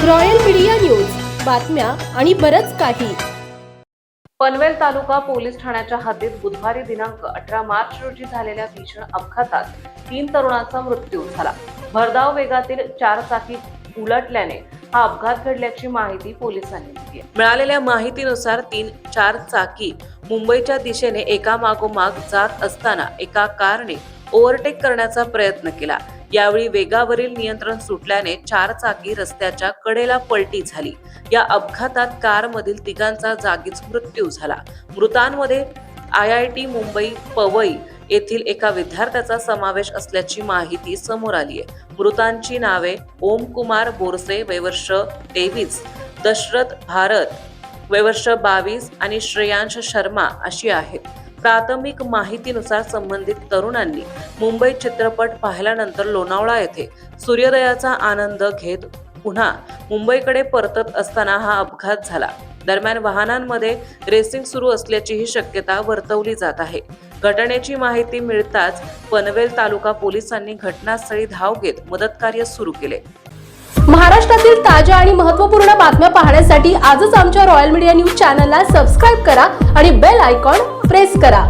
Royal media news, बातम्या आणि बरंच काही. पनवेल तालुका पोलीस ठाण्याच्या हद्दीत बुधवारी दिनांक 18 मार्च रोजी झालेल्या भीषण अपघातात 3 तरुणांचा मृत्यू झाला. भरधाव वेगातील 4 चाकी उलटल्याने हा अपघात घडल्याची माहिती पोलिसांनी दिली आहे. मिळालेल्या माहितीनुसार 4 चाकी मुंबईच्या दिशेने एकामागोमाग जात असताना एका कारने ओव्हरटेक करण्याचा प्रयत्न केला. यावेळी वेगावरील नियंत्रण सुटल्याने 4 चाकी रस्त्याच्या कडेला पलटी झाली. या अपघातात कारमधील तिघांचा जागीच मृत्यू झाला. मृतांमध्ये IIT मुंबई पवई येथील एका विद्यार्थ्याचा समावेश असल्याची माहिती समोर आली आहे. मृतांची नावे ओमकुमार बोरसे वय वर्ष 23, दशरथ भारत वय वर्ष 22 आणि श्रेयांश शर्मा अशी आहेत. प्राथमिक माहितीनुसार संबंधित तरुणांनी मुंबई चित्रपट पाहिल्यानंतर लोणावळा येथे सूर्योदयाचा आनंद घेत पुन्हा मुंबईकडे परतत असताना हा अपघात झाला. दरम्यान वाहनांमध्ये रेसिंग सुरू असल्याचीही शक्यता वर्तवली जात आहे. घटनेची माहिती मिळताच पनवेल तालुका पोलिसांनी घटनास्थळी धाव घेत मदतकार्य सुरू केले. महाराष्ट्रातील ताज्या आणि महत्त्वपूर्ण बातम्या पाहण्यासाठी आजच आमच्या रॉयल मीडिया न्यूज चॅनलला सबस्क्राईब करा आणि बेल आयकॉन प्रेस करा.